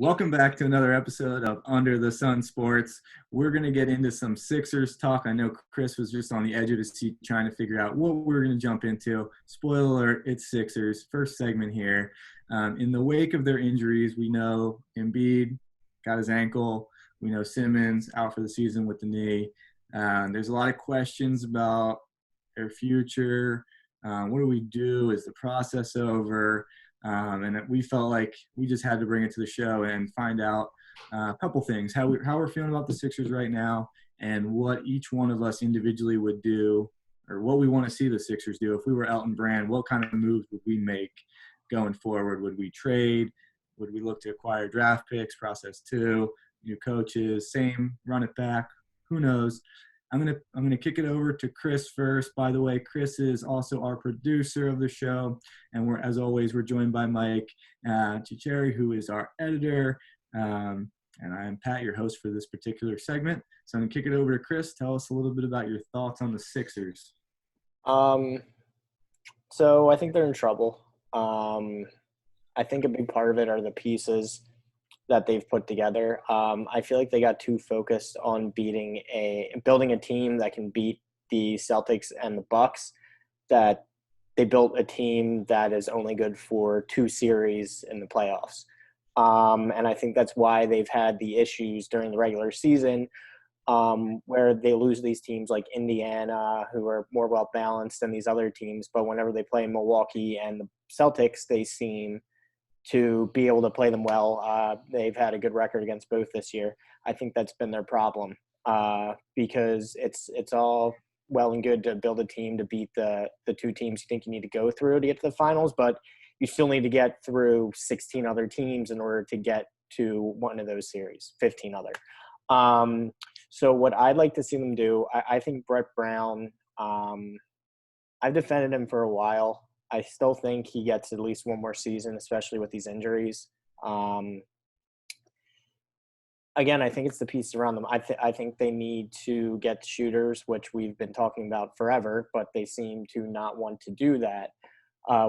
Welcome back to another episode of Under the Sun Sports. We're going to get into some Sixers talk. I know Chris was just on the edge of his seat trying to figure out what we're going to jump into. Spoiler alert, it's Sixers. First segment here. In the wake of their injuries, we know Embiid got his ankle. We know Simmons out for the season with the knee. There's a lot of questions about their future. What do we do? Is the process over? And we felt like we just had to bring it to the show and find out a couple things, how we're feeling about the Sixers right now and what each one of us individually would do or what we want to see the Sixers do. If we were Elton Brand, what kind of moves would we make going forward? Would we trade? Would we look to acquire draft picks, process two, new coaches, same, run it back? Who knows? I'm gonna kick it over to Chris first. By the way, Chris is also our producer of the show, and as always we're joined by Mike Chicheri, who is our editor, and I'm Pat, your host for this particular segment. So I'm gonna kick it over to Chris. Tell us a little bit about your thoughts on the Sixers. So I think they're in trouble. I think a big part of it are the pieces that they've put together. I feel like they got too focused on building a team that can beat the Celtics and the Bucks, that they built a team that is only good for two series in the playoffs. And I think that's why they've had the issues during the regular season, where they lose these teams like Indiana, who are more well-balanced than these other teams. But whenever they play Milwaukee and the Celtics, they seem to be able to play them well. They've had a good record against both this year. I think that's been their problem, because it's all well and good to build a team to beat the two teams you think you need to go through to get to the finals, but you still need to get through 16 other teams in order to get to one of those series, 15 other. So what I'd like to see them do, I think Brett Brown, I've defended him for a while. I still think he gets at least one more season, especially with these injuries. Again, I think it's the pieces around them. I think they need to get shooters, which we've been talking about forever, but they seem to not want to do that,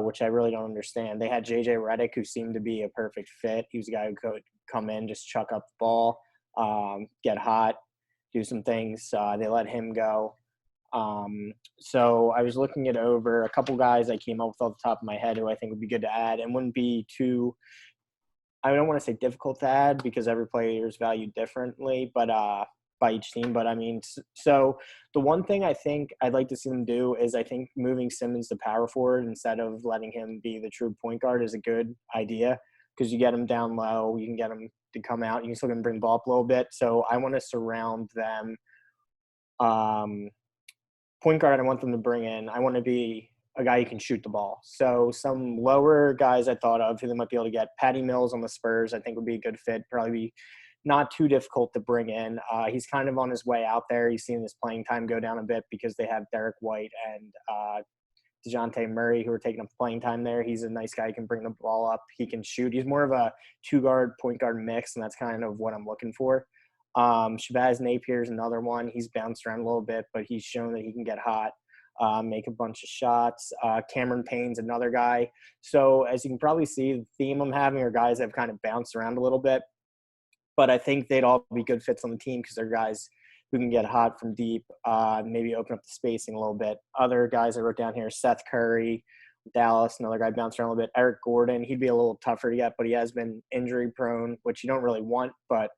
which I really don't understand. They had J.J. Redick, who seemed to be a perfect fit. He was a guy who could come in, just chuck up the ball, get hot, do some things. They let him go. So I was looking it over. A couple guys I came up with off the top of my head who I think would be good to add and wouldn't be too, I don't want to say difficult to add because every player is valued differently, but by each team. But I mean, so the one thing I think I'd like to see them do is I think moving Simmons to power forward instead of letting him be the true point guard is a good idea, because you get him down low, you can get him to come out, you can still get him bring the ball up a little bit. So I want to surround them. Point guard I want them to bring in, I want to be a guy who can shoot the ball. So some lower guys I thought of who they might be able to get. Patty Mills on the Spurs I think would be a good fit, probably be not too difficult to bring in. He's kind of on his way out there. He's seen his playing time go down a bit because they have Derek White and DeJounte Murray who are taking up playing time there. He's a nice guy. He can bring the ball up. He can shoot. He's more of a two-guard, point guard mix, and that's kind of what I'm looking for. Shabazz Napier is another one. He's bounced around a little bit, but he's shown that he can get hot, make a bunch of shots. Cameron Payne's another guy. So as you can probably see, the theme I'm having are guys that have kind of bounced around a little bit, but I think they'd all be good fits on the team because they're guys who can get hot from deep, maybe open up the spacing a little bit. Other guys I wrote down here, Seth Curry, Dallas, another guy bounced around a little bit. Eric Gordon, he'd be a little tougher to get, but he has been injury prone, which you don't really want, but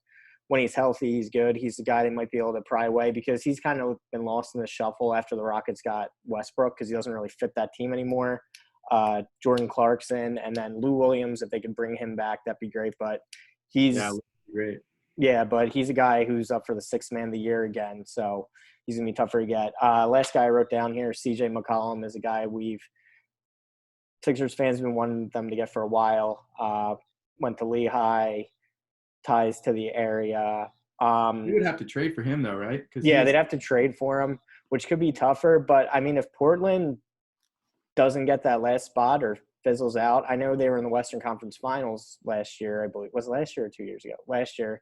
when he's healthy, he's good. He's the guy they might be able to pry away because he's kind of been lost in the shuffle after the Rockets got Westbrook because he doesn't really fit that team anymore. Jordan Clarkson and then Lou Williams, if they could bring him back, that'd be great. But he's great. Yeah, but he's a guy who's up for the sixth man of the year again, so he's gonna be tougher to get. Last guy I wrote down here, C.J. McCollum, is a guy Sixers fans have been wanting them to get for a while. Went to Lehigh. Ties to the area. You would have to trade for him, though, right? Yeah, they'd have to trade for him, which could be tougher. But, I mean, if Portland doesn't get that last spot or fizzles out, I know they were in the Western Conference Finals last year, I believe. Was it last year or 2 years ago? Last year.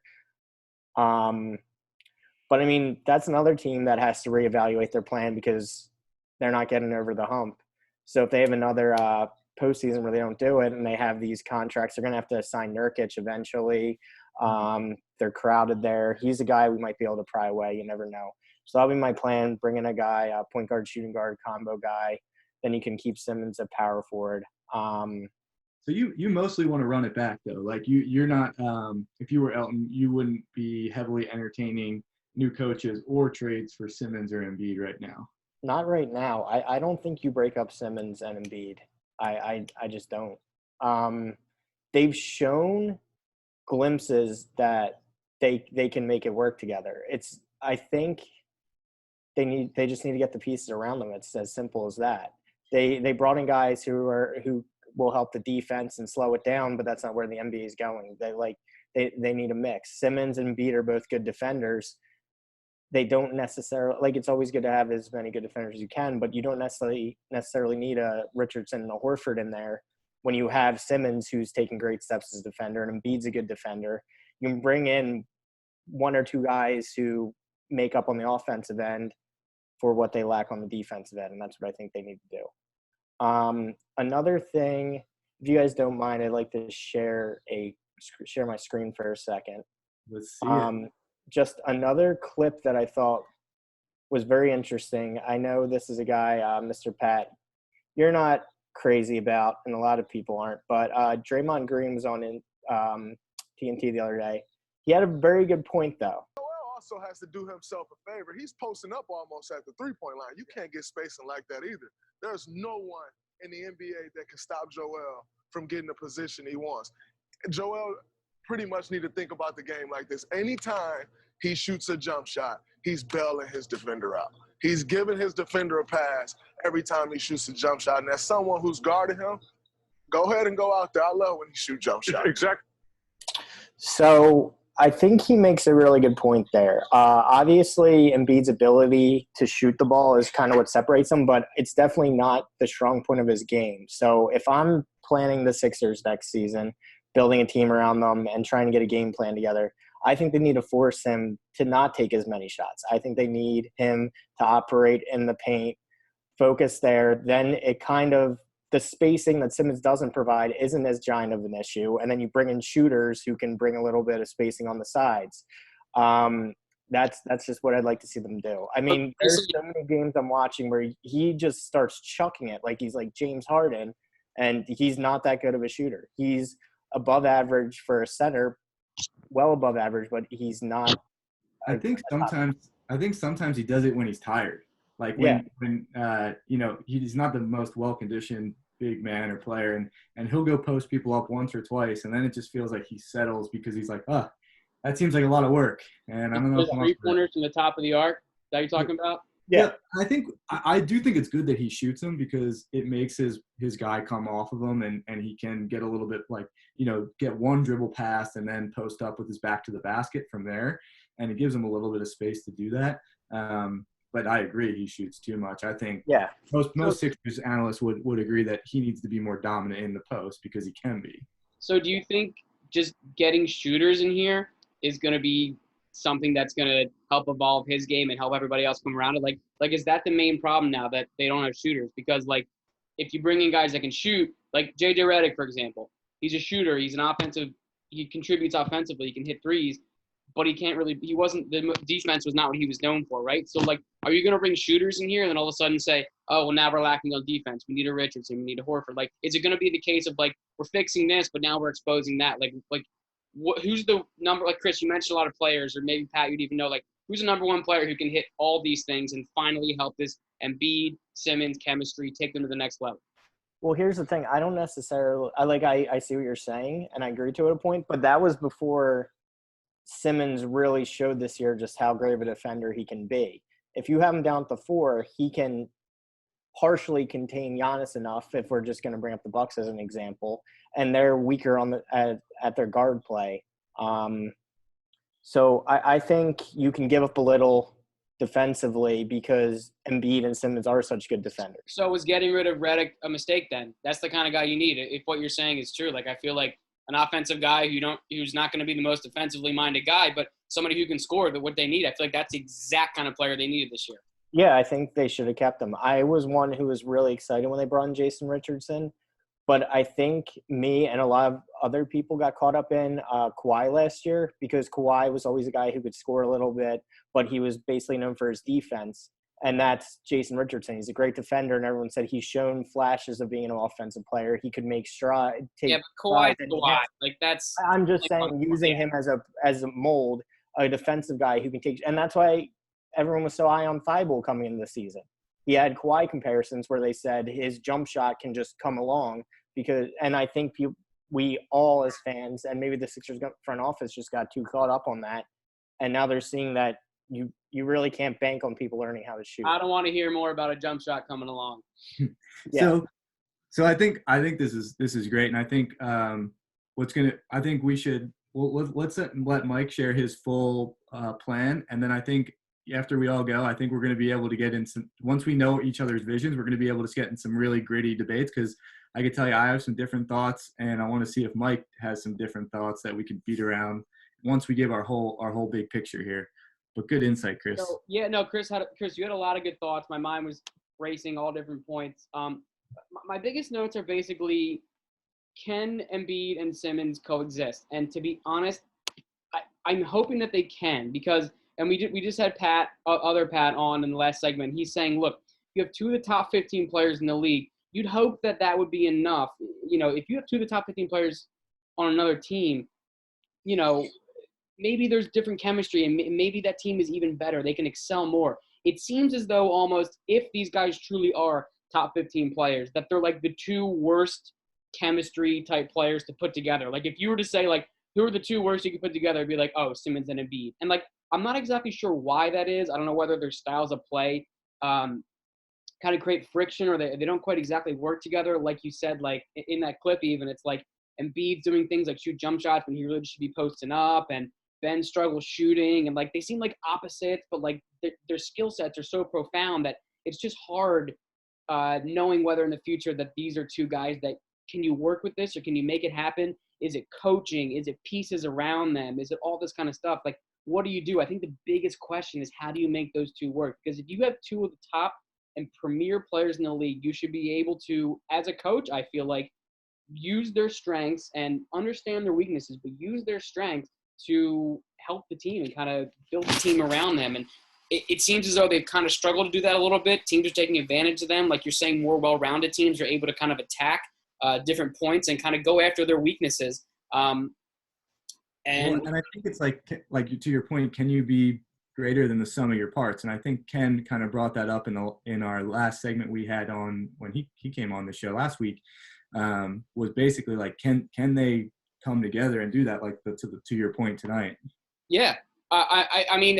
But, I mean, that's another team that has to reevaluate their plan because they're not getting over the hump. So if they have another postseason where they don't do it and they have these contracts. They're going to have to sign Nurkic eventually. They're crowded there. He's a guy we might be able to pry away. You never know. So that'll be my plan, bring in a guy, a point guard, shooting guard combo guy. Then you can keep Simmons at power forward. So you mostly want to run it back, though. Like, you're not if you were Elton, you wouldn't be heavily entertaining new coaches or trades for Simmons or Embiid right now. Not right now. I don't think you break up Simmons and Embiid. I just don't. They've shown glimpses that they can make it work together. I think they just need to get the pieces around them. It's as simple as that. They brought in guys who will help the defense and slow it down, but that's not where the NBA is going. They need a mix. Simmons and Embiid are both good defenders. They don't necessarily – it's always good to have as many good defenders as you can, but you don't necessarily need a Richardson and a Horford in there when you have Simmons, who's taking great steps as a defender, and Embiid's a good defender. You can bring in one or two guys who make up on the offensive end for what they lack on the defensive end, and that's what I think they need to do. Another thing, if you guys don't mind, I'd like to share my screen for a second. Let's see it. Just another clip that I thought was very interesting. I know this is a guy, Mr. Pat, you're not crazy about, and a lot of people aren't, but Draymond Green was on TNT the other day. He had a very good point, though. Joel also has to do himself a favor. He's posting up almost at the three-point line. You can't get spacing like that either. There's no one in the NBA that can stop Joel from getting the position he wants. Joel pretty much need to think about the game like this. Anytime he shoots a jump shot, he's bailing his defender out. He's giving his defender a pass every time he shoots a jump shot. And as someone who's guarding him, go ahead and go out there. I love when he shoots jump shots. Exactly. So I think he makes a really good point there. Obviously, Embiid's ability to shoot the ball is kind of what separates him, but it's definitely not the strong point of his game. So if I'm planning the Sixers next season, building a team around them and trying to get a game plan together, I think they need to force him to not take as many shots. I think they need him to operate in the paint, focus there. Then it kind of – the spacing that Simmons doesn't provide isn't as giant of an issue. And then you bring in shooters who can bring a little bit of spacing on the sides. That's just what I'd like to see them do. I mean, there's so many games I'm watching where he just starts chucking it like he's like James Harden, and he's not that good of a shooter. He's above average for a center, well above average, but he's not. I think sometimes he does it when he's tired. Like when he's not the most well-conditioned big man or player, and he'll go post people up once or twice, and then it just feels like he settles because he's like, that seems like a lot of work. And I don't know if three-pointers from the top of the arc that you're talking about? Yeah, I do think it's good that he shoots him because it makes his guy come off of him and he can get a little bit get one dribble pass and then post up with his back to the basket from there, and it gives him a little bit of space to do that. But I agree, he shoots too much. I think most Sixers analysts would agree that he needs to be more dominant in the post because he can be. So do you think just getting shooters in here is going to be something that's going to help evolve his game and help everybody else come around it? Like is that the main problem now, that they don't have shooters? Because if you bring in guys that can shoot, like JJ Redick, for example, he's a shooter. He's an offensive. He contributes offensively. He can hit threes, but the defense was not what he was known for, right? So are you going to bring shooters in here and then all of a sudden say, oh, well, now we're lacking on defense. We need a Richardson. We need a Horford. Is it going to be the case of we're fixing this, but now we're exposing that? Who's the number? Like Chris, you mentioned a lot of players, or maybe Pat, you'd even know, who's the number one player who can hit all these things and finally help this Embiid, Simmons chemistry take them to the next level? Well, here's the thing. I don't necessarily – I see what you're saying, and I agree to it a point, but that was before Simmons really showed this year just how great of a defender he can be. If you have him down at the 4, he can partially contain Giannis enough, if we're just going to bring up the Bucks as an example, and they're weaker at their guard play. So I think you can give up a little defensively because Embiid and Simmons are such good defenders. So was getting rid of Redick a mistake then? That's the kind of guy you need if what you're saying is true. I feel like an offensive guy who's not going to be the most offensively minded guy, but somebody who can score what they need. I feel like that's the exact kind of player they needed this year. Yeah, I think they should have kept him. I was one who was really excited when they brought in Jason Richardson, But I think me and a lot of other people got caught up in Kawhi last year, because Kawhi was always a guy who could score a little bit, but he was basically known for his defense. And that's Jason Richardson. He's a great defender, and everyone said he's shown flashes of being an offensive player. He could make stride. Yeah, but Kawhi, like that's. I'm just like, saying, using him as a mold, a defensive guy who can take, and that's why everyone was so high on Thibault coming into the season. He had Kawhi comparisons where they said his jump shot can just come along and I think we all as fans, and maybe the Sixers front office just got too caught up on that, and now they're seeing that you really can't bank on people learning how to shoot. I don't want to hear more about a jump shot coming along. Yeah. So I think this is great, and I think I think we should let's let Mike share his full plan, and then I think after we all go, I think we're going to be able to get in some. Once we know each other's visions, we're going to be able to get in some really gritty debates, because I can tell you I have some different thoughts, and I want to see if Mike has some different thoughts that we can beat around once we give our whole big picture here. But good insight, Chris. So, Chris, you had a lot of good thoughts. My mind was racing all different points. My biggest notes are basically, can Embiid and Simmons coexist? And to be honest, I'm hoping that they can, because we just had other Pat on in the last segment. He's saying, look, you have two of the top 15 players in the league. You'd hope that would be enough. If you have two of the top 15 players on another team, maybe there's different chemistry, and maybe that team is even better. They can excel more. It seems as though almost, if these guys truly are top 15 players, that they're like the two worst chemistry type players to put together. Like if you were to say, like, who are the two worst you could put together, it'd be like, oh, Simmons and Embiid. And like, I'm not exactly sure why that is. I don't know whether their styles of play kind of create friction, or they don't quite exactly work together. Like you said, like in that clip even, it's like Embiid's doing things like shoot jump shots when he really should be posting up, and Ben struggles shooting, and like they seem like opposites, but like their skill sets are so profound that it's just hard knowing whether in the future that these are two guys that, can you work with this, or can you make it happen? Is it coaching? Is it pieces around them? Is it all this kind of stuff? Like, what do you do? I think the biggest question is, how do you make those two work? Because if you have two of the top and premier players in the league, you should be able to, as a coach, I feel like, use their strengths and understand their weaknesses, but use their strengths to help the team and kind of build the team around them. And it seems as though they've kind of struggled to do that a little bit. Teams are taking advantage of them. Like you're saying, more well-rounded teams are able to kind of attack different points and kind of go after their weaknesses. And I think it's like to your point, can you be greater than the sum of your parts? And I think Ken kind of brought that up in our last segment we had on when he came on the show last week, was basically like, can they come together and do that, like to your point tonight? Yeah. I mean,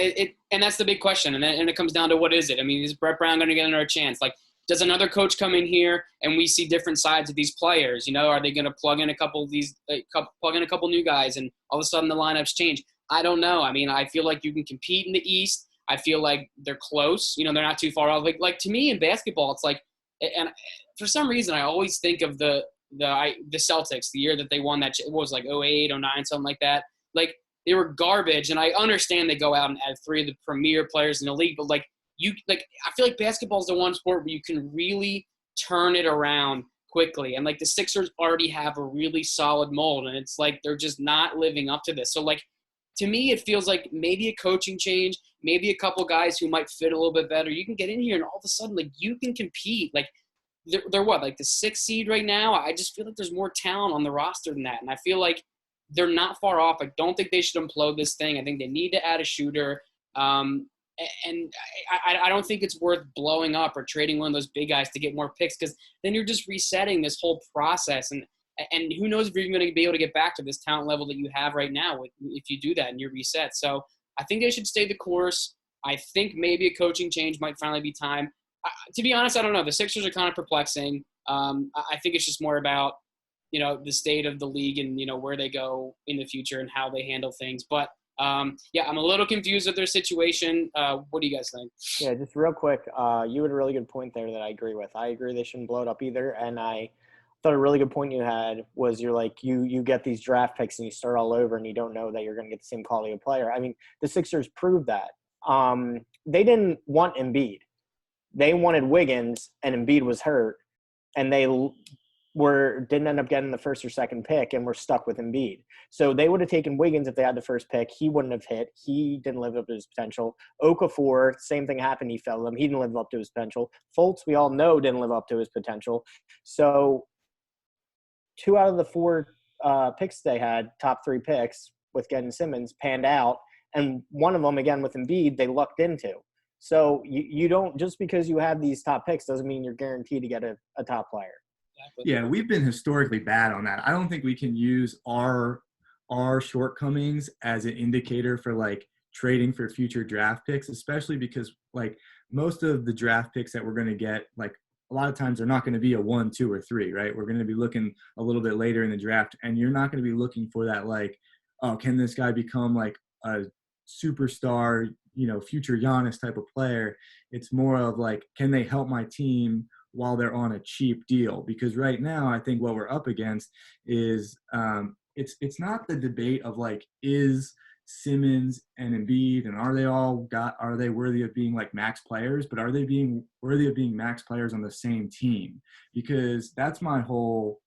and that's the big question. And it comes down to, what is it? I mean, is Brett Brown going to get another chance? Like, does another coach come in here and we see different sides of these players? Are they going to plug in a couple new guys, and all of a sudden the lineups change? I don't know. I mean, I feel like you can compete in the East. I feel like they're close. They're not too far off. Like to me in basketball, it's like, and for some reason I always think of the Celtics, the year that they won that, it was like 08, 09, something like that. Like, they were garbage, and I understand they go out and add three of the premier players in the league, but like, I feel like basketball is the one sport where you can really turn it around quickly. And like, the Sixers already have a really solid mold, and it's like they're just not living up to this. So like, to me, it feels like maybe a coaching change, maybe a couple guys who might fit a little bit better. You can get in here and all of a sudden, like, you can compete. Like, they're what, like the 6th seed right now? I just feel like there's more talent on the roster than that. And I feel like they're not far off. I don't think they should implode this thing. I think they need to add a shooter. And I don't think it's worth blowing up or trading one of those big guys to get more picks, because then you're just resetting this whole process. And who knows if you're going to be able to get back to this talent level that you have right now if you do that and you reset. So I think they should stay the course. I think maybe a coaching change might finally be time. To be honest, I don't know. The Sixers are kind of perplexing. I think it's just more about, the state of the league and, where they go in the future and how they handle things. But, yeah, I'm a little confused with their situation. What do you guys think? Yeah, just real quick, you had a really good point there that I agree with. I agree they shouldn't blow it up either. And I thought a really good point you had was you're like, you get these draft picks and you start all over and you don't know that you're going to get the same quality of player. I mean, the Sixers proved that. They didn't want Embiid. They wanted Wiggins, and Embiid was hurt. And they didn't end up getting the first or second pick and were stuck with Embiid. So they would have taken Wiggins if they had the first pick. He wouldn't have hit. He didn't live up to his potential. Okafor, same thing happened. He fell to them. He didn't live up to his potential. Fultz, we all know, didn't live up to his potential. So 2 out of the 4 picks they had, top 3 picks with getting Simmons, panned out. And one of them, again, with Embiid, they lucked into. So you don't – just because you have these top picks doesn't mean you're guaranteed to get a top player. Yeah, we've been historically bad on that. I don't think we can use our shortcomings as an indicator for like trading for future draft picks, especially because like most of the draft picks that we're going to get, like a lot of times they're not going to be a 1, 2, or 3, right? We're going to be looking a little bit later in the draft, and you're not going to be looking for that like, oh, can this guy become like a superstar, future Giannis type of player? It's more of like, can they help my team while they're on a cheap deal? Because right now, I think what we're up against is it's not the debate of like, is Simmons and Embiid and are they worthy of being like max players, but are they being worthy of being max players on the same team? Because that's my whole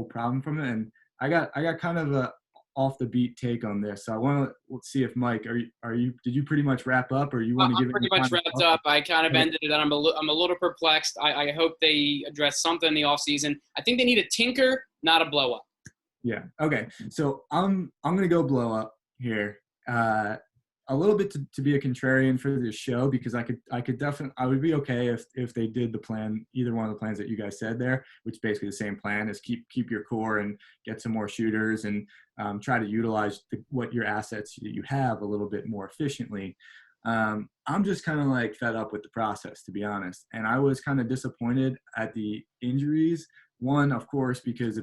problem from it. And I got kind of a off the beat take on this. So I want to see if Mike, did you pretty much wrap up, or you want to give it? Pretty much wrapped up. I kind of ended it, and I'm a little perplexed. I hope they address something in the offseason. I think they need a tinker, not a blow up. Yeah. Okay. So I'm gonna go blow up here. A little bit to be a contrarian for this show, because I would be okay if they did the plan, either one of the plans that you guys said there, which is basically the same plan, is keep your core and get some more shooters and try to utilize what your assets that you have a little bit more efficiently. I'm just kind of like fed up with the process, to be honest. And I was kind of disappointed at the injuries. One, of course, because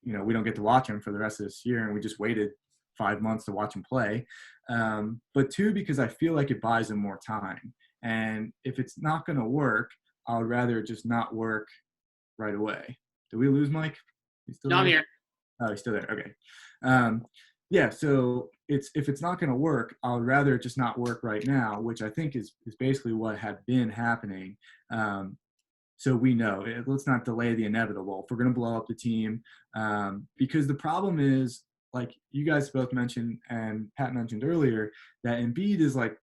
we don't get to watch him for the rest of this year, and we just waited 5 months to watch him play. But 2, because I feel like it buys him more time. And if it's not going to work, I would rather just not work right away. Did we lose Mike? No, I'm here. Oh, he's still there. Okay. Yeah, so if it's not going to work, I would rather just not work right now, which I think is basically what had been happening. So we know, let's not delay the inevitable. If we're going to blow up the team, because the problem is, like you guys both mentioned and Pat mentioned earlier, that Embiid is like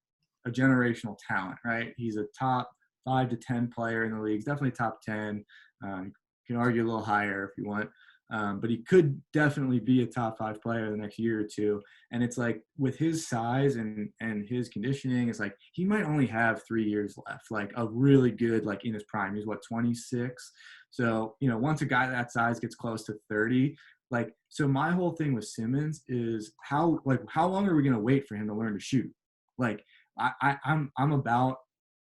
a generational talent, right? He's a top 5 to 10 player in the league, definitely top 10. You can argue a little higher if you want. But he could definitely be a top 5 player the next year or two. And it's like, with his size and his conditioning, it's like he might only have 3 years left, like a really good, like in his prime. He's 26. So, once a guy that size gets close to 30, like, so my whole thing with Simmons is how long are we going to wait for him to learn to shoot? Like, I'm about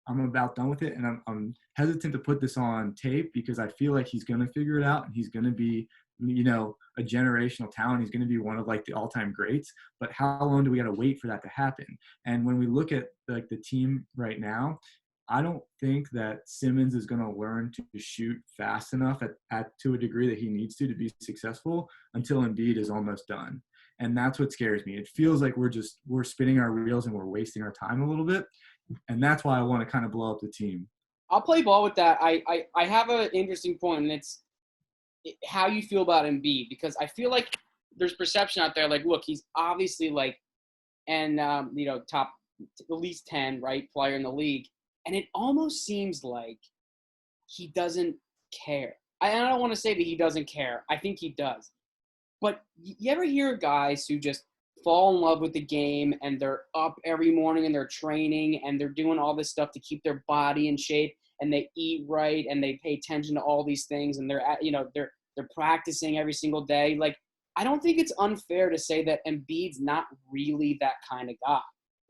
done with it. And I'm hesitant to put this on tape because I feel like he's going to figure it out, and he's going to be, a generational talent. He's going to be one of like the all-time greats, but how long do we got to wait for that to happen? And when we look at like the team right now, I don't think that Simmons is going to learn to shoot fast enough to a degree that he needs to be successful until Embiid is almost done. And that's what scares me. It feels like we're spinning our wheels and we're wasting our time a little bit. And that's why I want to kind of blow up the team. I'll play ball with that. I have an interesting point, and it's how you feel about Embiid, because I feel like there's perception out there, like, look, he's obviously like, and top at least 10, right, player in the league. And it almost seems like he doesn't care. I don't want to say that he doesn't care. I think he does. But you ever hear guys who just fall in love with the game, and they're up every morning and they're training and they're doing all this stuff to keep their body in shape, and they eat right and they pay attention to all these things, and they're practicing every single day? Like, I don't think it's unfair to say that Embiid's not really that kind of guy.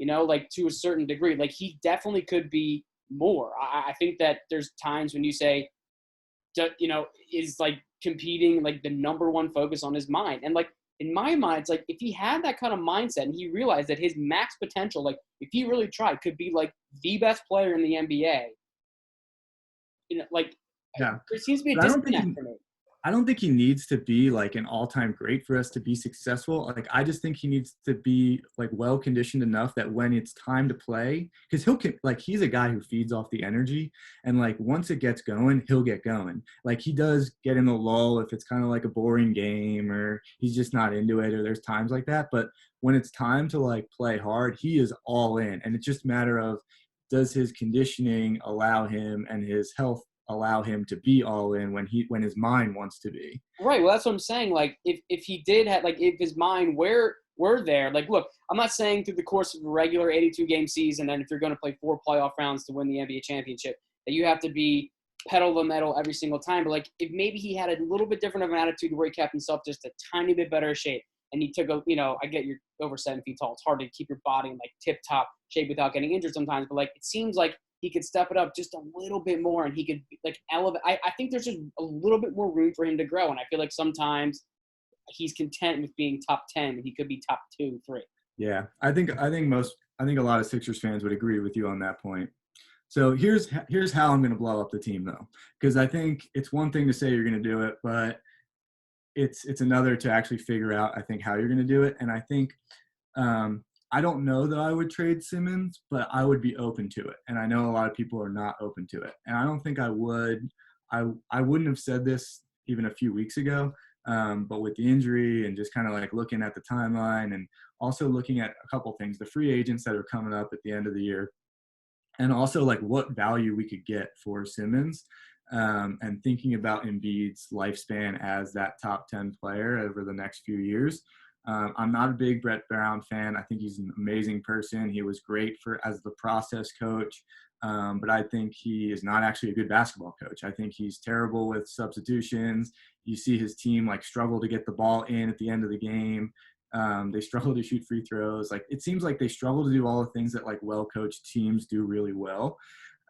Like, to a certain degree, like, he definitely could be more. I think that there's times when you say, is like competing, like the number one focus on his mind. And like, in my mind, it's like, if he had that kind of mindset and he realized that his max potential, like if he really tried, could be like the best player in the NBA, like, yeah, there seems to be a disconnect for me. I don't think he needs to be like an all-time great for us to be successful. Like, I just think he needs to be like well conditioned enough that when it's time to play, because he's a guy who feeds off the energy, and like once it gets going, he'll get going. Like, he does get in a lull if it's kind of like a boring game or he's just not into it, or there's times like that. But when it's time to like play hard, he is all in, and it's just a matter of, does his conditioning allow him and his health allow him to be all in when his mind wants to be. Right. Well, that's what I'm saying. Like, if he did have, like, if his mind were there, like, look, I'm not saying through the course of a regular 82 game season, and if you're going to play 4 playoff rounds to win the NBA championship, that you have to be pedal to the metal every single time. But like, if maybe he had a little bit different of an attitude where he kept himself just a tiny bit better shape, and he took I get you're over 7 feet tall. It's hard to keep your body in like tip top shape without getting injured sometimes. But like, it seems like he could step it up just a little bit more, and he could like elevate. I think there's just a little bit more room for him to grow, and I feel like sometimes he's content with being top 10, and he could be top 2, 3. Yeah, I think a lot of Sixers fans would agree with you on that point. So here's how I'm going to blow up the team, though, because I think it's one thing to say you're going to do it, but it's another to actually figure out, I think, how you're going to do it. And I think I don't know that I would trade Simmons, but I would be open to it. And I know a lot of people are not open to it. And I don't think I would. I wouldn't have said this even a few weeks ago, but with the injury and just kind of like looking at the timeline and also looking at a couple things, the free agents that are coming up at the end of the year, and also like what value we could get for Simmons, and thinking about Embiid's lifespan as that top 10 player over the next few years. I'm not a big Brett Brown fan. I think he's an amazing person. He was great as the process coach, but I think he is not actually a good basketball coach. I think he's terrible with substitutions. You see his team like struggle to get the ball in at the end of the game. They struggle to shoot free throws. Like, it seems like they struggle to do all the things that like well-coached teams do really well.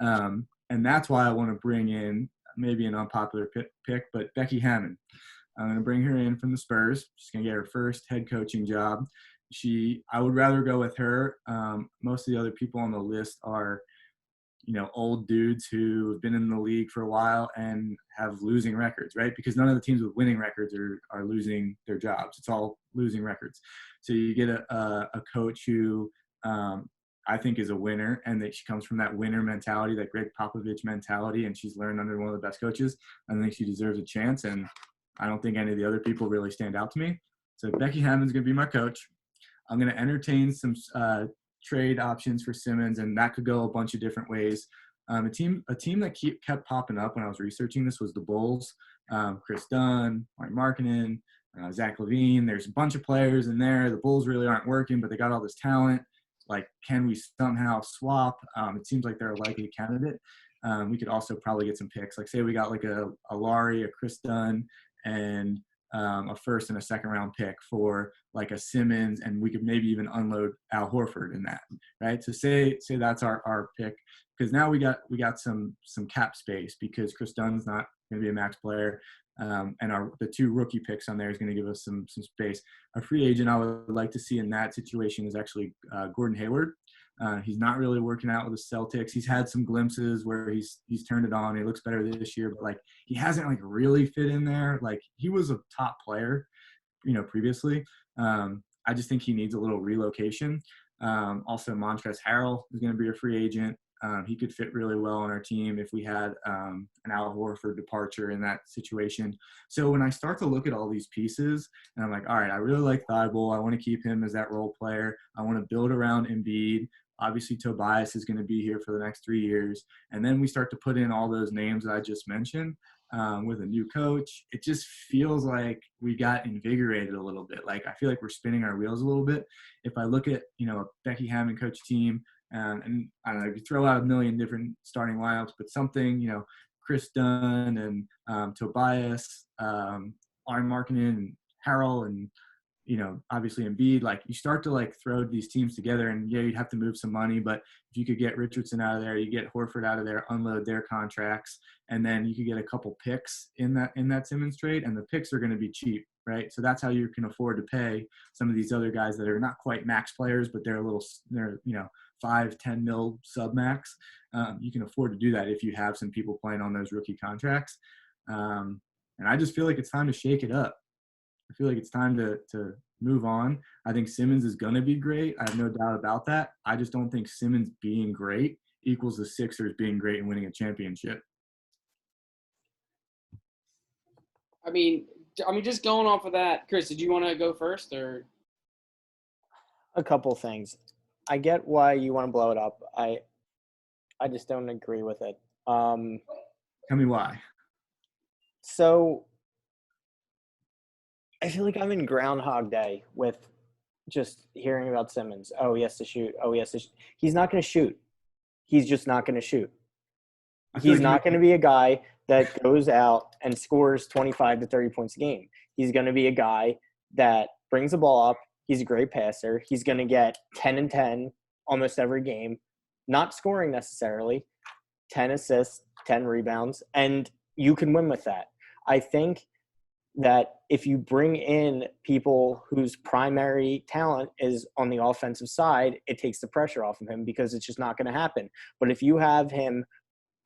And that's why I want to bring in maybe an unpopular pick, but Becky Hammon. I'm going to bring her in from the Spurs. She's going to get her first head coaching job. I would rather go with her. Most of the other people on the list are, old dudes who have been in the league for a while and have losing records, right? Because none of the teams with winning records are losing their jobs. It's all losing records. So you get a coach who I think is a winner, and that she comes from that winner mentality, that Greg Popovich mentality, and she's learned under one of the best coaches. I think she deserves a chance, and I don't think any of the other people really stand out to me. So Becky Hammon's going to be my coach. I'm going to entertain some trade options for Simmons, and that could go a bunch of different ways. A team that kept popping up when I was researching this was the Bulls. Chris Dunn, Mark Markkanen, Zach LaVine. There's a bunch of players in there. The Bulls really aren't working, but they got all this talent. Like, can we somehow swap? It seems like they're a likely candidate. We could also probably get some picks. Like, say we got like a Laurie, a Chris Dunn, and a first and a second round pick for like a Simmons, and we could maybe even unload Al Horford in that, right? So say that's our pick, because now we got some cap space because Chris Dunn's not going to be a max player, and the 2 rookie picks on there is going to give us some space. A free agent I would like to see in that situation is actually Gordon Hayward. He's not really working out with the Celtics. He's had some glimpses where he's turned it on. He looks better this year, but like he hasn't like really fit in there. Like, he was a top player, previously. I just think he needs a little relocation. Also, Montrezl Harrell is going to be a free agent. He could fit really well on our team if we had an Al Horford departure in that situation. So when I start to look at all these pieces, and I'm like, all right, I really like Thibault. I want to keep him as that role player. I want to build around Embiid. Obviously, Tobias is going to be here for the next 3 years. And then we start to put in all those names that I just mentioned with a new coach. It just feels like we got invigorated a little bit. Like, I feel like we're spinning our wheels a little bit. If I look at, a Becky Hammon coach team, and I don't know, you throw out a million different starting lineups, but something, Chris Dunn and Tobias, Arne Markkanen and Harrell, and obviously Embiid, like, you start to like throw these teams together, and yeah, you'd have to move some money, but if you could get Richardson out of there, you get Horford out of there, unload their contracts, and then you could get a couple picks in that Simmons trade, and the picks are going to be cheap, right? So that's how you can afford to pay some of these other guys that are not quite max players, but they're 5-10 mil sub max. You can afford to do that if you have some people playing on those rookie contracts. And I just feel like it's time to shake it up. I feel like it's time to move on. I think Simmons is going to be great. I have no doubt about that. I just don't think Simmons being great equals the Sixers being great and winning a championship. I mean, just going off of that, Chris, did you want to go first or? A couple things. I get why you want to blow it up. I just don't agree with it. Tell me why. So I feel like I'm in Groundhog Day with just hearing about Simmons. Oh, he has to shoot. Oh, he has to He's not going to shoot. He's just not going to shoot. He's not going to be a guy that goes out and scores 25 to 30 points a game. He's going to be a guy that brings the ball up. He's a great passer. He's going to get 10 and 10 almost every game, not scoring necessarily, 10 assists, 10 rebounds, and you can win with that. I think that if you bring in people whose primary talent is on the offensive side, it takes the pressure off of him because it's just not going to happen. But if you have him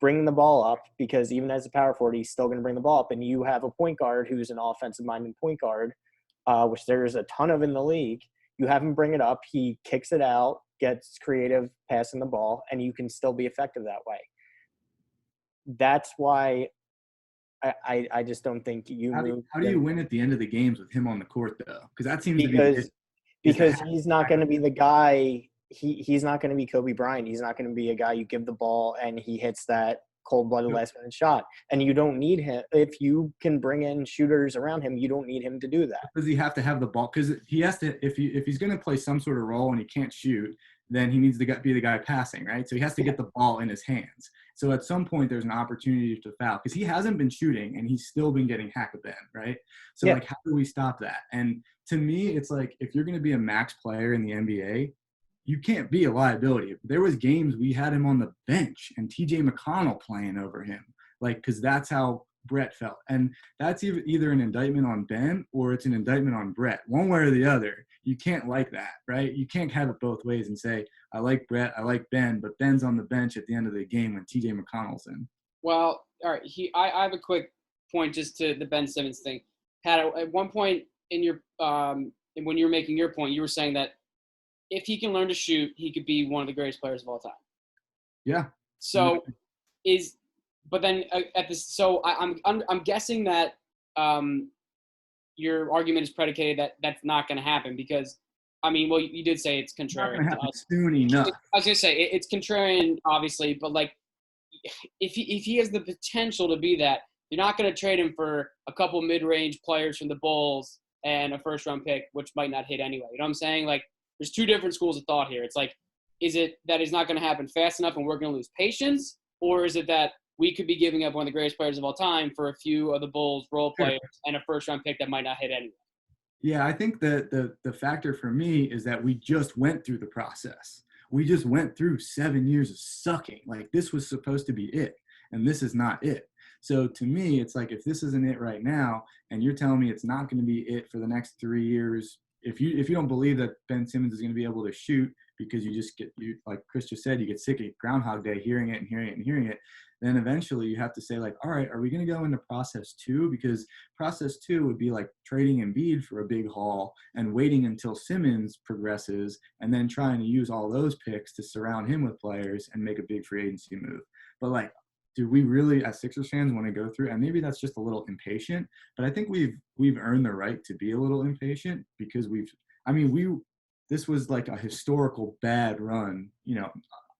bringing the ball up, because even as a power forward, he's still going to bring the ball up, and you have a point guard who's an offensive-minded point guard, which there's a ton of in the league, you have him bring it up, he kicks it out, gets creative passing the ball, and you can still be effective that way. That's why I just don't think you move. How do you win at the end of the games with him on the court, though? Because that seems because he's not going to be the guy. He's not going to be Kobe Bryant. He's not going to be a guy you give the ball and he hits that cold-blooded last-minute shot. And you don't need him. If you can bring in shooters around him, you don't need him to do that. Does he have to have the ball? Because he has to. If he's going to play some sort of role and he can't shoot, then he needs to be the guy passing, right? So he has to get the ball in his hands. So at some point, there's an opportunity to foul because he hasn't been shooting and he's still been getting hack-a-ben, right? So like, how do we stop that? And to me, it's like if you're going to be a max player in the NBA, you can't be a liability. There was games we had him on the bench and TJ McConnell playing over him, like, because that's how Brett felt. And that's either an indictment on Ben or it's an indictment on Brett. One way or the other, you can't like that, right? You can't have it both ways and say, I like Brett, I like Ben, but Ben's on the bench at the end of the game when TJ McConnell's in. Well, all right. I have a quick point just to the Ben Simmons thing. Pat, at one point in your when you were making your point, you were saying that if he can learn to shoot, he could be one of the greatest players of all time. Yeah. So I'm guessing that your argument is predicated that that's not going to happen because, I mean, well, you did say it's contrarian. It's not going to happen soon enough. I was going to say it's contrarian, obviously, but like if he has the potential to be that, you're not going to trade him for a couple mid-range players from the Bulls and a first-round pick, which might not hit anyway. You know what I'm saying? Like, there's two different schools of thought here. It's like, is it that it's not going to happen fast enough and we're going to lose patience, or is it that we could be giving up one of the greatest players of all time for a few of the Bulls role players and a first-round pick that might not hit anyway? Yeah, I think that the factor for me is that we just went through the process. We just went through 7 years of sucking. Like, this was supposed to be it, and this is not it. So to me, it's like if this isn't it right now, and you're telling me it's not going to be it for the next 3 years, if you don't believe that Ben Simmons is going to be able to shoot because like Chris just said, you get sick of Groundhog Day hearing it, then eventually you have to say, like, all right, are we going to go into process 2? Because process 2 would be like trading Embiid for a big haul and waiting until Simmons progresses and then trying to use all those picks to surround him with players and make a big free agency move. But like, do we really, as Sixers fans, want to go through? And maybe that's just a little impatient, but I think we've earned the right to be a little impatient because this was like a historical bad run. You know,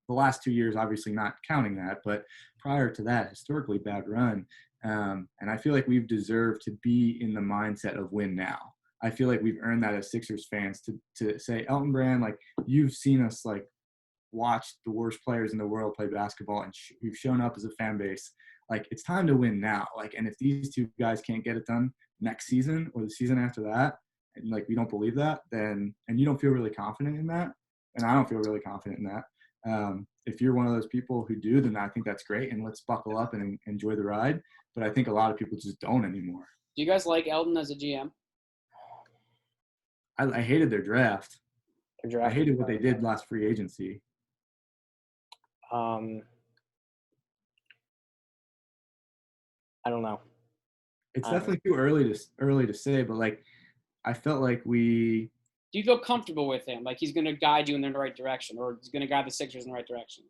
the last 2 years, obviously not counting that, but prior to that, historically bad run. And I feel like we've deserved to be in the mindset of win now. I feel like we've earned that as Sixers fans to say, Elton Brand, like, you've seen us like watch the worst players in the world play basketball, and we've shown up as a fan base. Like, it's time to win now. Like, and if these two guys can't get it done next season or the season after that, and like we don't believe that, then, and you don't feel really confident in that, and I don't feel really confident in that. If you're one of those people who do, then I think that's great, and let's buckle up and enjoy the ride. But I think a lot of people just don't anymore. Do you guys like Eldon as a GM? I hated their draft. I hated what they did last free agency. I don't know. It's definitely too early to say, but like I felt like we. Do you feel comfortable with him? Like he's going to guide you in the right direction, or he's going to guide the Sixers in the right direction?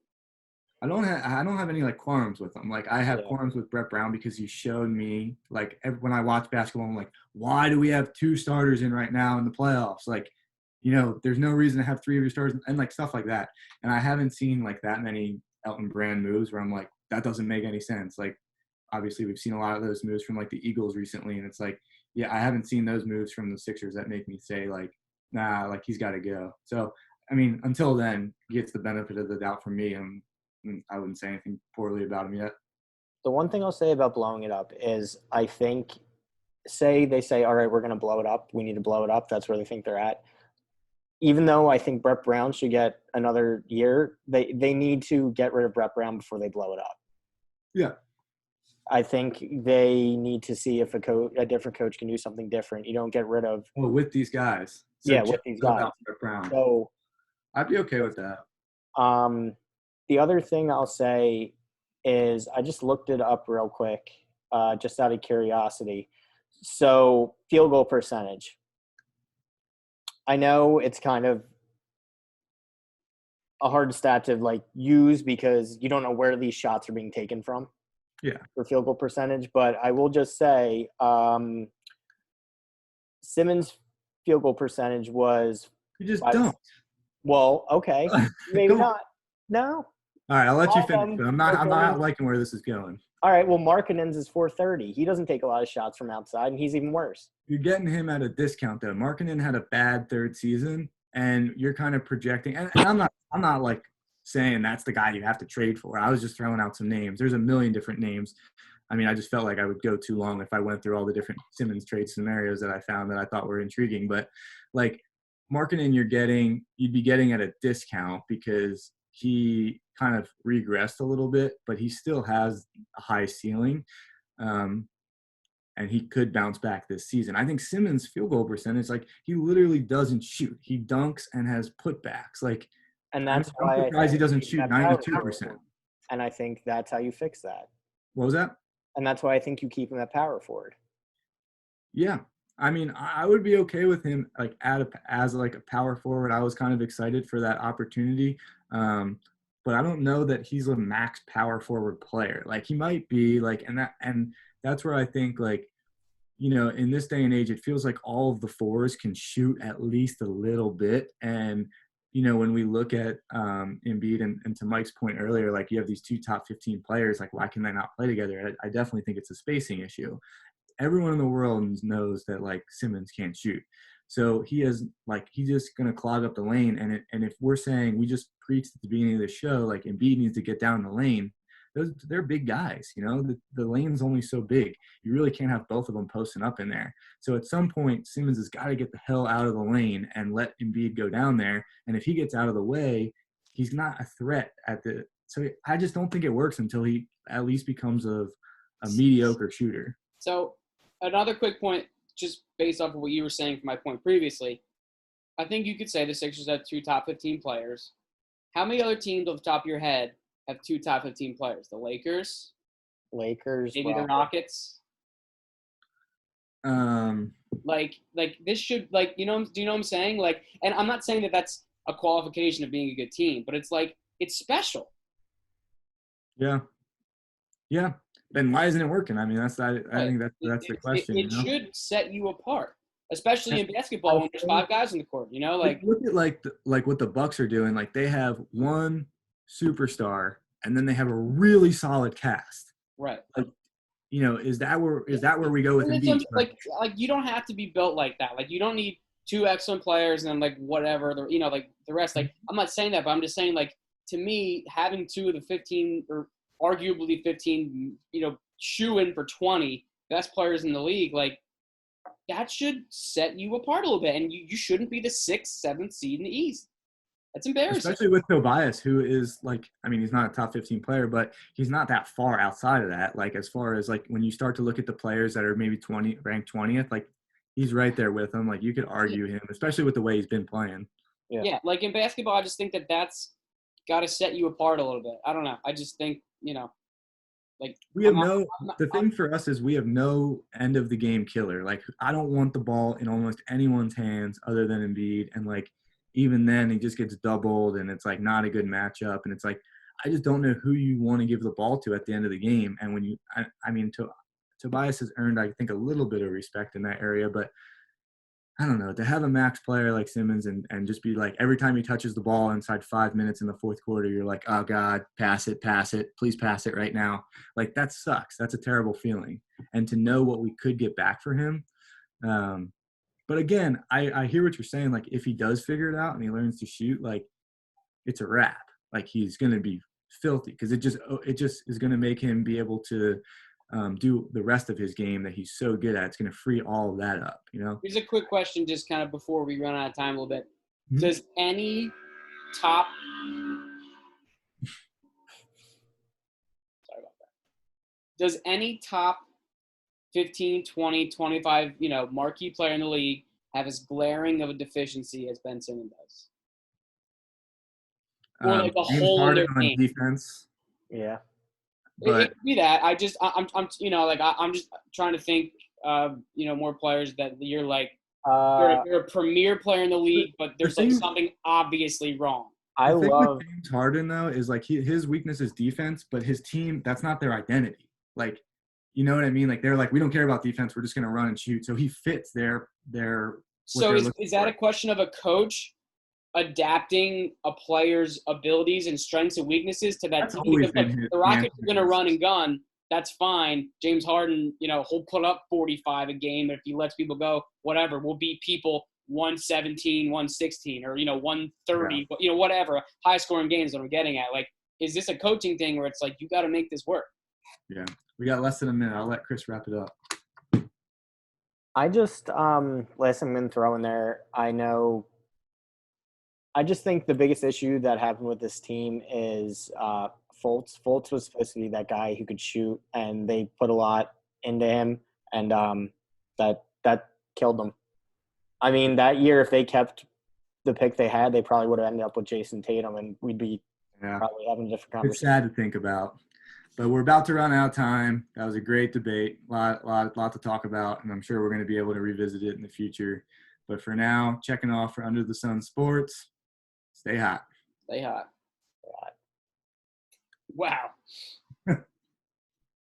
I don't have any like qualms with him. Like I have Yeah. qualms with Brett Brown because he showed me like when I watch basketball, I'm like, why do we have 2 starters in right now in the playoffs? Like, there's no reason to have 3 of your starters and like stuff like that. And I haven't seen like that many Elton Brand moves where I'm like, that doesn't make any sense. Like, obviously we've seen a lot of those moves from like the Eagles recently, and it's like, yeah, I haven't seen those moves from the Sixers that make me say like, nah, like he's got to go. So, I mean, until then, he gets the benefit of the doubt from me, and I wouldn't say anything poorly about him yet. The one thing I'll say about blowing it up is I think, they say, all right, we're going to blow it up. We need to blow it up. That's where they think they're at. Even though I think Brett Brown should get another year, they need to get rid of Brett Brown before they blow it up. Yeah. I think they need to see if a different coach can do something different. You don't get rid of – with these guys. So with these guys. Brett Brown. So I'd be okay with that. The other thing I'll say is I just looked it up real quick, just out of curiosity. So field goal percentage. I know it's kind of a hard stat to like use because you don't know where these shots are being taken from. Yeah. For field goal percentage, but I will just say Simmons' field goal percentage was. You just don't. Well, okay, maybe not. No. All right, I'll let you finish. I'm not liking where this is going. All right, well, Markkanen's is .430. He doesn't take a lot of shots from outside, and he's even worse. You're getting him at a discount, though. Markkanen had a bad third season, and you're kind of projecting. And I'm not like saying that's the guy you have to trade for. I was just throwing out some names. There's a million different names. I mean, I just felt like I would go too long if I went through all the different Simmons trade scenarios that I found that I thought were intriguing. But like Markkanen, you'd be getting at a discount because he kind of regressed a little bit, but he still has a high ceiling. And he could bounce back this season. I think Simmons' field goal percentage, like he literally doesn't shoot. He dunks and has putbacks. Like, and that's why I'm surprised he doesn't shoot 92%. And I think that's how you fix that. What was that? And that's why I think you keep him at power forward. Yeah. I mean, I would be okay with him like as like a power forward. I was kind of excited for that opportunity. But I don't know that he's a max power forward player. Like he might be like, and that's where I think like, in this day and age, it feels like all of the fours can shoot at least a little bit. And, when we look at Embiid and to Mike's point earlier, like you have these 2 top 15 players, like why can they not play together? I definitely think it's a spacing issue. Everyone in the world knows that like Simmons can't shoot. So he's just going to clog up the lane. And if we're saying, we just preached at the beginning of the show, like Embiid needs to get down the lane, they're big guys, the lane's only so big. You really can't have both of them posting up in there. So at some point, Simmons has got to get the hell out of the lane and let Embiid go down there. And if he gets out of the way, he's not a threat so I just don't think it works until he at least becomes a mediocre shooter. So another quick point, just based off of what you were saying from my point previously, I think you could say the Sixers have 2 top 15 players. How many other teams off the top of your head have 2 top 15 players? The Lakers, maybe the Rockets. Like this should like do you know what I'm saying? Like, and I'm not saying that that's a qualification of being a good team, but it's like it's special. Yeah. Then why isn't it working? I mean, I think that's the question. It should set you apart, especially in basketball when there's 5 guys on the court. Like look at like what the Bucks are doing. Like they have one superstar and then they have a really solid cast. Right. Like, is that where we go with Embiid? Like you don't have to be built like that. Like you don't need 2 excellent players and then like whatever like the rest. Like I'm not saying that, but I'm just saying like to me having 2 of the 15 or arguably 15, shoe-in for 20 best players in the league, like that should set you apart a little bit. And you shouldn't be the 6th, 7th seed in the East. That's embarrassing. Especially with Tobias, who is like, I mean, he's not a top 15 player, but he's not that far outside of that. Like as far as like when you start to look at the players that are maybe ranked 20th, like he's right there with them. Like you could argue him, especially with the way he's been playing. Yeah, like in basketball, I just think that's got to set you apart a little bit. I don't know. I just think, Like We have the thing for us is we have no end of the game killer. Like, I don't want the ball in almost anyone's hands other than Embiid. And like, even then he just gets doubled and it's like not a good matchup. And it's like, I just don't know who you want to give the ball to at the end of the game. And when Tobias has earned, I think, a little bit of respect in that area, but I don't know, to have a max player like Simmons and just be like, every time he touches the ball inside 5 minutes in the fourth quarter, you're like, oh God, pass it, please pass it right now. Like, that sucks. That's a terrible feeling. And to know what we could get back for him. But again, I hear what you're saying. Like, if he does figure it out and he learns to shoot, like, it's a wrap. Like, he's going to be filthy because it just is going to make him be able to do the rest of his game that he's so good at. It's going to free all of that up, you know? Here's a quick question just kind of before we run out of time a little bit. Mm-hmm. Does any top – sorry about that. Does any top 15, 20, 25, marquee player in the league have as glaring of a deficiency as Ben Simmons does? Or like a James hole in Harden their on game? defense. Yeah. But it could be that. I'm just trying to think of, more players that you're like, you're a premier player in the league, but there's like something obviously wrong. I the thing love with James Harden though is like his weakness is defense, but his team, that's not their identity. Like, you know what I mean? Like, they're like, we don't care about defense, we're just gonna run and shoot. So he fits their. So is that a question of a coach adapting a player's abilities and strengths and weaknesses to that team? Because like, the Rockets are going to run and gun. That's fine. James Harden, he'll put up 45 a game. If he lets people go, whatever, we'll beat people 117, 116, or 130, whatever. High scoring games that I'm getting at. Like, is this a coaching thing where it's like you got to make this work? Yeah, we got less than a minute. I'll let Chris wrap it up. I just last thing I'm gonna throw in there. I just think the biggest issue that happened with this team is Fultz. Fultz was supposed to be that guy who could shoot, and they put a lot into him, and that killed them. I mean, that year, if they kept the pick they had, they probably would have ended up with Jason Tatum, and we'd be probably having a different conversation. It's sad to think about. But we're about to run out of time. That was a great debate, lot to talk about, and I'm sure we're going to be able to revisit it in the future. But for now, checking off for Under the Sun Sports. Stay hot. Stay hot. Wow.